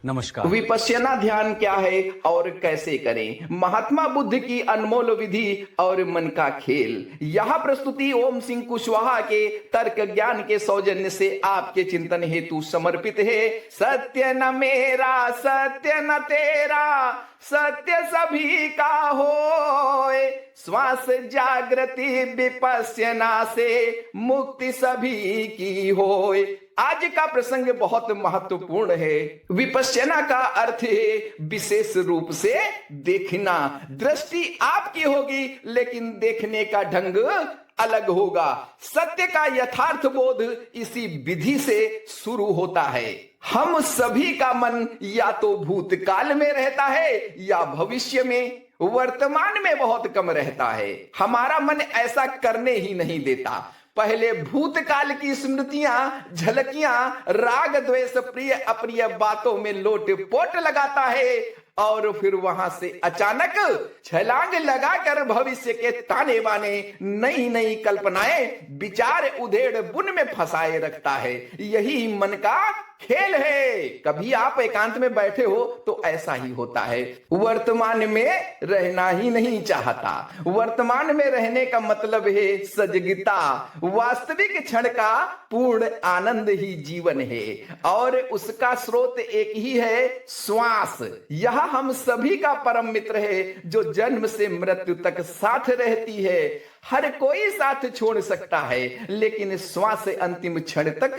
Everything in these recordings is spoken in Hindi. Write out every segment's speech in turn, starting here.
नमस्कार। विपश्यना ध्यान क्या है और कैसे करें? महात्मा बुद्ध की अनमोल विधि और मन का खेल। यह प्रस्तुति ओम सिंह कुशवाहा के तर्क ज्ञान के सौजन्य से आपके चिंतन हेतु समर्पित है। सत्य न मेरा, सत्य न तेरा, सत्य सभी का होए। श्वास जागृति विपश्यना से मुक्ति सभी की होए। आज का प्रसंग बहुत महत्वपूर्ण है। विपश्यना का अर्थ है विशेष रूप से देखना। दृष्टि आपकी होगी लेकिन देखने का ढंग अलग होगा। सत्य का यथार्थ बोध इसी विधि से शुरू होता है। हम सभी का मन या तो भूतकाल में रहता है या भविष्य में। वर्तमान में बहुत कम रहता है। हमारा मन ऐसा करने ही नहीं देता। पहले भूतकाल की स्मृतियां, झलकियां, राग द्वेष, प्रिय अप्रिय बातों में लोट पोट लगाता है और फिर वहां से अचानक छलांग लगाकर भविष्य के ताने बाने, नई नई कल्पनाएं, विचार उधेड़ बुन में फंसाए रखता है। यही मन का खेल है। कभी आप एकांत में बैठे हो तो ऐसा ही होता है। वर्तमान में रहना ही नहीं चाहता। वर्तमान में रहने का मतलब है सजगता। वास्तविक क्षण का पूर्ण आनंद ही जीवन है और उसका स्रोत एक ही है, श्वास। यह हम सभी का परम मित्र है जो जन्म से मृत्यु तक साथ रहती है। हर कोई साथ छोड़ सकता है लेकिन श्वास अंतिम क्षण तक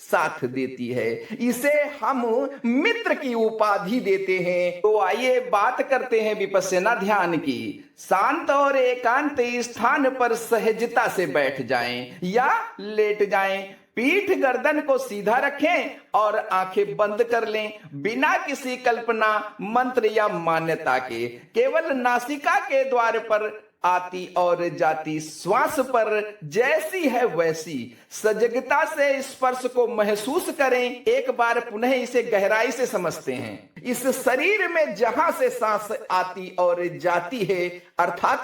साथ देती है। इसे हम मित्र की उपाधि देते हैं। तो आइए बात करते हैं विपश्यना ध्यान की। शांत और एकांत स्थान पर सहजता से बैठ जाएं या लेट जाएं। पीठ गर्दन को सीधा रखें और आंखें बंद कर लें। बिना किसी कल्पना, मंत्र या मान्यता के केवल नासिका के द्वार पर आती और जाती श्वास पर जैसी है वैसी सजगता से स्पर्श को महसूस करें। एक बार पुनः इसे गहराई से समझते हैं। इस शरीर में जहां से सांस आती और जाती है अर्थात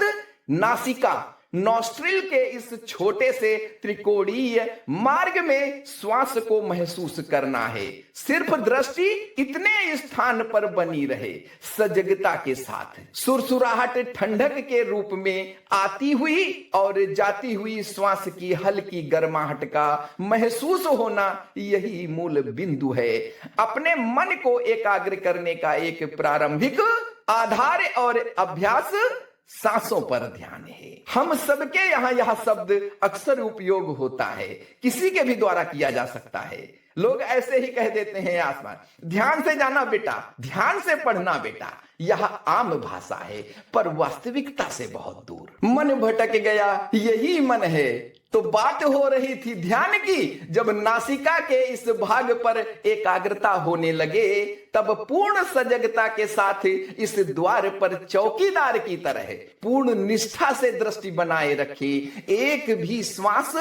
नासिका, नॉस्ट्रिल के इस छोटे से त्रिकोणीय मार्ग में श्वास को महसूस करना है। सिर्फ दृष्टि इतने स्थान पर बनी रहे, सजगता के साथ। सुरसुराहट ठंडक के रूप में आती हुई और जाती हुई श्वास की हल्की गर्माहट का महसूस होना, यही मूल बिंदु है। अपने मन को एकाग्र करने का एक प्रारंभिक आधार और अभ्यास सांसों पर ध्यान है। हम सबके यहाँ यह शब्द अक्सर उपयोग होता है, किसी के भी द्वारा किया जा सकता है। लोग ऐसे ही कह देते हैं आसमान, ध्यान से जाना बेटा, ध्यान से पढ़ना बेटा। यह आम भाषा है पर वास्तविकता से बहुत दूर। मन भटक गया, यही मन है। तो बात हो रही थी ध्यान की। जब नासिका के इस भाग पर एकाग्रता होने लगे तब पूर्ण सजगता के साथ इस द्वार पर चौकीदार की तरह पूर्ण निष्ठा से दृष्टि बनाए रखी। एक भी श्वास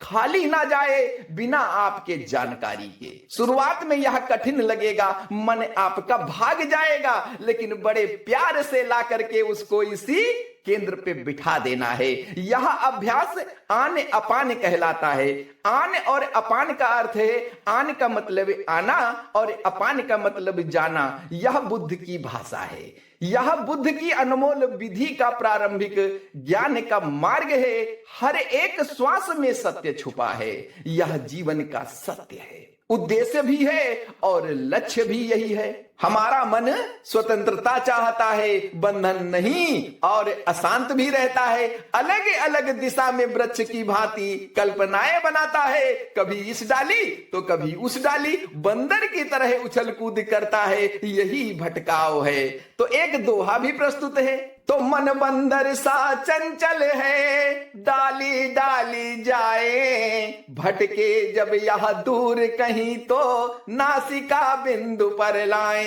खाली ना जाए बिना आपके जानकारी के। शुरुआत में यह कठिन लगेगा, मन आपका भाग जाएगा, लेकिन बड़े प्यार से ला करके उसको इसी केंद्र पे बिठा देना है। यह अभ्यास आन अपान कहलाता है। आन और अपान का अर्थ है, आन का मतलब आना और अपान का मतलब जाना। यह बुद्ध की भाषा है। यह बुद्ध की अनमोल विधि का प्रारंभिक ज्ञान का मार्ग है। हर एक श्वास में सत्य छुपा है। यह जीवन का सत्य है, उद्देश्य भी है और लक्ष्य भी यही है। हमारा मन स्वतंत्रता चाहता है, बंधन नहीं, और अशांत भी रहता है। अलग अलग दिशा में वृक्ष की भांति कल्पनाएं बनाता है, कभी इस डाली तो कभी उस डाली, बंदर की तरह उछल कूद करता है। यही भटकाव है। तो एक दोहा भी प्रस्तुत है। तो मन बंदर सा चंचल है, डाली डाली जाए, भटके जब यह दूर कहीं तो नासिका बिंदु पर लाए।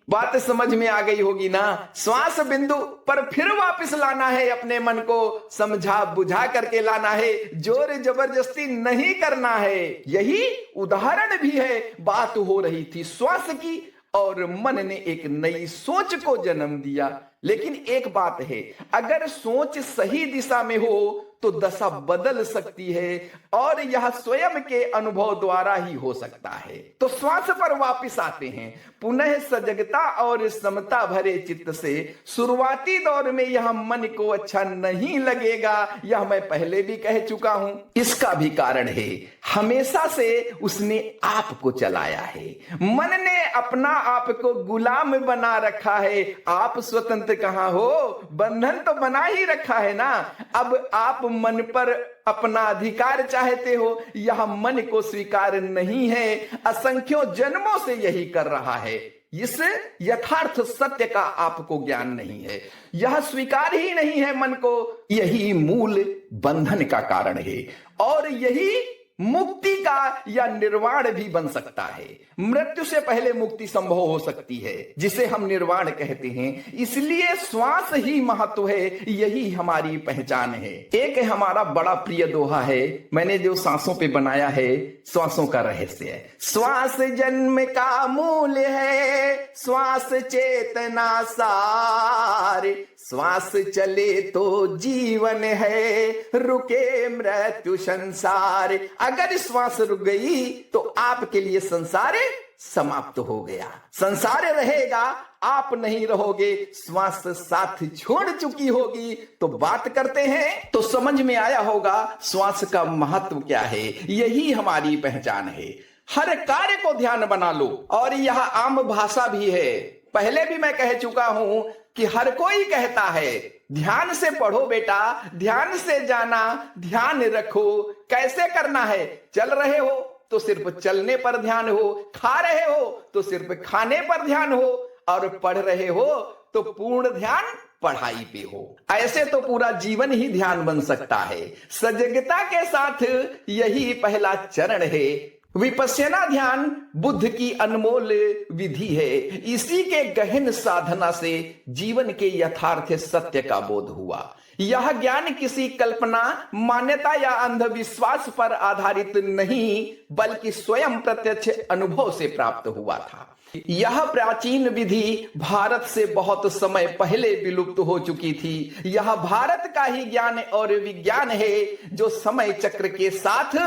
बात समझ में आ गई होगी ना। श्वास बिंदु पर फिर वापस लाना है अपने मन को, समझा बुझा करके लाना है, जोर जबरदस्ती नहीं करना है। यही उदाहरण भी है। बात हो रही थी श्वास की और मन ने एक नई सोच को जन्म दिया। लेकिन एक बात है, अगर सोच सही दिशा में हो तो दशा बदल सकती है और यह स्वयं के अनुभव द्वारा ही हो सकता है। तो श्वास पर वापस आते हैं। पुनः सजगता और समता भरे चित्त से शुरुआती दौर में यह मन को अच्छा नहीं लगेगा, यह मैं पहले भी कह चुका हूं। इसका भी कारण है, हमेशा से उसने आपको चलाया है। मन ने अपना आप को गुलाम बना रखा है। आप स्वतंत्र कहां हो, बंधन तो बना ही रखा है ना। अब आप मन पर अपना अधिकार चाहते हो, यह मन को स्वीकार नहीं है। असंख्यों जन्मों से यही कर रहा है। इस यथार्थ सत्य का आपको ज्ञान नहीं है, यह स्वीकार ही नहीं है मन को। यही मूल बंधन का कारण है और यही मुक्ति का या निर्वाण भी बन सकता है। मृत्यु से पहले मुक्ति संभव हो सकती है, जिसे हम निर्वाण कहते हैं। इसलिए श्वास ही महत्व है, यही हमारी पहचान है। एक हमारा बड़ा प्रिय दोहा है, मैंने जो सांसों पे बनाया है, श्वासों का रहस्य है। श्वास जन्म का मूल है, श्वास चेतना सार, श्वास चले तो जीवन है, रुके मृत्यु संसार। अगर श्वास रुक गई तो आपके लिए संसार समाप्त हो गया। संसार रहेगा, आप नहीं रहोगे। श्वास साथ छोड़ चुकी होगी। तो बात करते हैं तो समझ में आया होगा श्वास का महत्व क्या है। यही हमारी पहचान है। हर कार्य को ध्यान बना लो, और यह आम भाषा भी है। पहले भी मैं कह चुका हूं कि हर कोई कहता है ध्यान से पढ़ो बेटा, ध्यान से जाना, ध्यान रखो। कैसे करना है? चल रहे हो तो सिर्फ चलने पर ध्यान हो, खा रहे हो तो सिर्फ खाने पर ध्यान हो, और पढ़ रहे हो तो पूर्ण ध्यान पढ़ाई पे हो। ऐसे तो पूरा जीवन ही ध्यान बन सकता है। सजगता के साथ यही पहला चरण है। विपश्यना ध्यान बुद्ध की अनमोल विधि है। इसी के गहन साधना से जीवन के यथार्थ सत्य का बोध हुआ। यह ज्ञान किसी कल्पना, मान्यता या अंधविश्वास पर आधारित नहीं, बल्कि स्वयं प्रत्यक्ष अनुभव से प्राप्त हुआ था। यह प्राचीन विधि भारत से बहुत समय पहले विलुप्त हो चुकी थी। यह भारत का ही ज्ञान और विज्ञान है, जो समय चक्र के साथ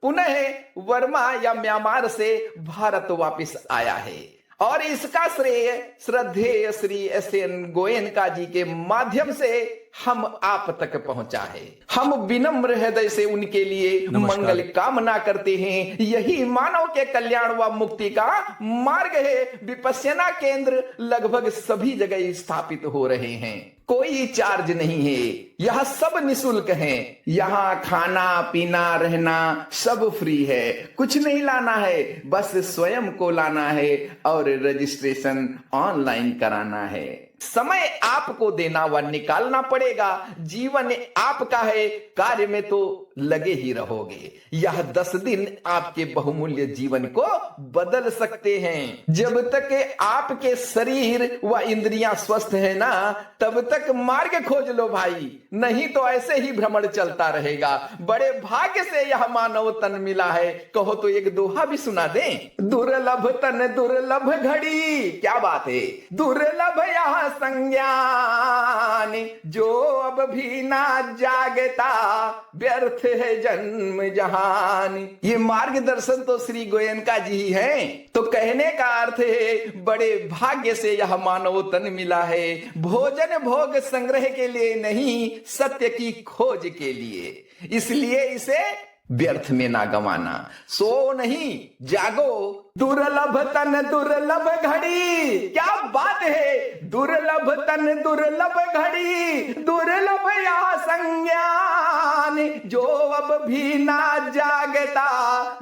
पुनः वर्मा या म्यांमार से भारत वापस आया है। और इसका श्रेय श्रद्धेय श्री एस.एन. गोयनका जी के माध्यम से हम आप तक पहुंचा है। हम विनम्र हृदय से उनके लिए मंगल कामना करते हैं। यही मानव के कल्याण व मुक्ति का मार्ग है। विपश्यना केंद्र लगभग सभी जगह स्थापित हो रहे हैं। कोई चार्ज नहीं है, यह सब निशुल्क है। यहाँ खाना पीना रहना सब फ्री है। कुछ नहीं लाना है, बस स्वयं को लाना है और रजिस्ट्रेशन ऑनलाइन कराना है। समय आपको देना व निकालना पड़ेगा। जीवन आपका है, कार्य में तो लगे ही रहोगे। यह 10 दिन आपके बहुमूल्य जीवन को बदल सकते हैं। जब तक आपके शरीर व इंद्रियां स्वस्थ है ना, तब तक मार्ग खोज लो भाई, नहीं तो ऐसे ही भ्रमण चलता रहेगा। बड़े भाग्य से यह मानव तन मिला है। कहो तो एक दोहा भी सुना दें। दुर्लभ तन दुर्लभ घड़ी, क्या बात है। दुर्लभ यह संज्ञान, जो अब भी ना जागता, व्यर्थ है जन्म जहान। ये मार्गदर्शन तो श्री गोयनका जी हैं। तो कहने का अर्थ है बड़े भाग्य से यह मानव तन मिला है। भोजन भोग संग्रह के लिए नहीं, सत्य की खोज के लिए। इसलिए इसे व्यर्थ में ना गंवाना। सो नहीं, जागो। दुर्लभ तन दुर्लभ घड़ी, क्या बात है। दुर्लभ तन दुर्लभ घड़ी, दुर्लभ या संज्ञान, जो अब भी ना जागता,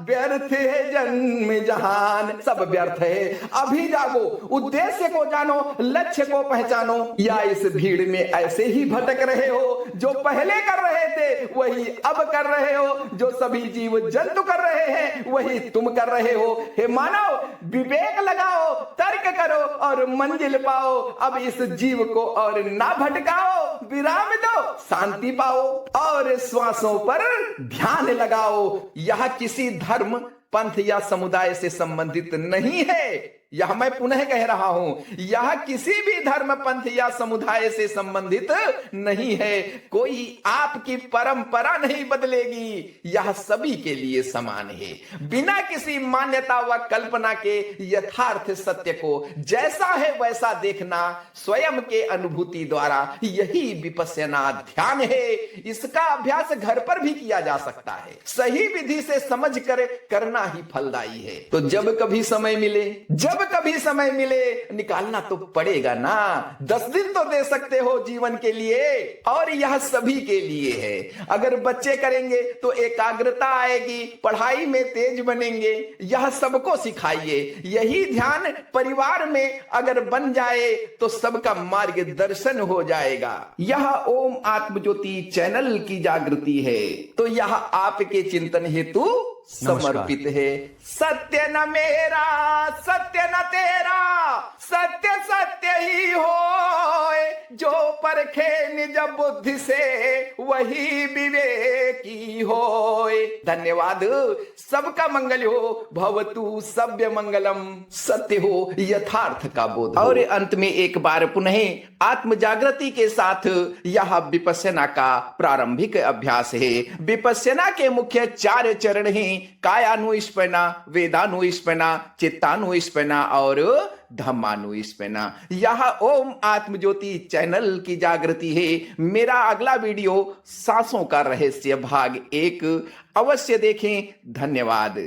व्यर्थ है जन्म जहान। सब व्यर्थ है, अभी जागो। उद्देश्य को जानो, लक्ष्य को पहचानो। या इस भीड़ में ऐसे ही भटक रहे हो, जो पहले कर रहे थे वही अब कर रहे हो, जो सभी जीव जंतु कर रहे हैं वही तुम कर रहे हो। हे मानव, विवेक लगाओ, तर्क करो और मंजिल पाओ। अब इस जीव को और ना भटकाओ, विराम दो, शांति पाओ और श्वासों पर ध्यान लगाओ। यह किसी धर्म, पंथ या समुदाय से संबंधित नहीं है। यह मैं पुनः कह रहा हूं, यह किसी भी धर्म पंथ या समुदाय से संबंधित नहीं है। कोई आपकी परंपरा नहीं बदलेगी, यह सभी के लिए समान है। बिना किसी मान्यता व कल्पना के यथार्थ सत्य को जैसा है वैसा देखना स्वयं के अनुभूति द्वारा, यही विपश्यना ध्यान है। इसका अभ्यास घर पर भी किया जा सकता है। सही विधि से समझ कर करना ही फलदायी है। तो जब कभी समय मिले निकालना तो पड़ेगा ना। 10 दिन तो दे सकते हो जीवन के लिए, और यह सभी के लिए है। अगर बच्चे करेंगे तो एकाग्रता आएगी, पढ़ाई में तेज बनेंगे। यह सबको सिखाइए। यही ध्यान परिवार में अगर बन जाए तो सबका मार्गदर्शन हो जाएगा। यह ओम आत्मज्योति चैनल की जागृति है, तो यह आपके चिंतन हेतु समर्पित है। सत्य न मेरा सत्य न तेरा, सत्य सत्य ही होए। जो परखे निज बुद्धि से वही विवेकी होए। धन्यवाद। सबका मंगल हो। भवतु सभ्य मंगलम। सत्य हो, यथार्थ का बोध हो। और अंत में एक बार पुनः आत्म जागृति के साथ यह विपश्यना का प्रारंभिक अभ्यास है। विपश्यना के मुख्य 4 चरण हैं: कायानुस्मरणा, वेदानुस्मरणा, चित्तानुस्मरणा और धम्मानुस्मरणा। यह ओम आत्मज्योति चैनल की जागृति है। मेरा अगला वीडियो सांसों का रहस्य भाग 1 अवश्य देखें। धन्यवाद।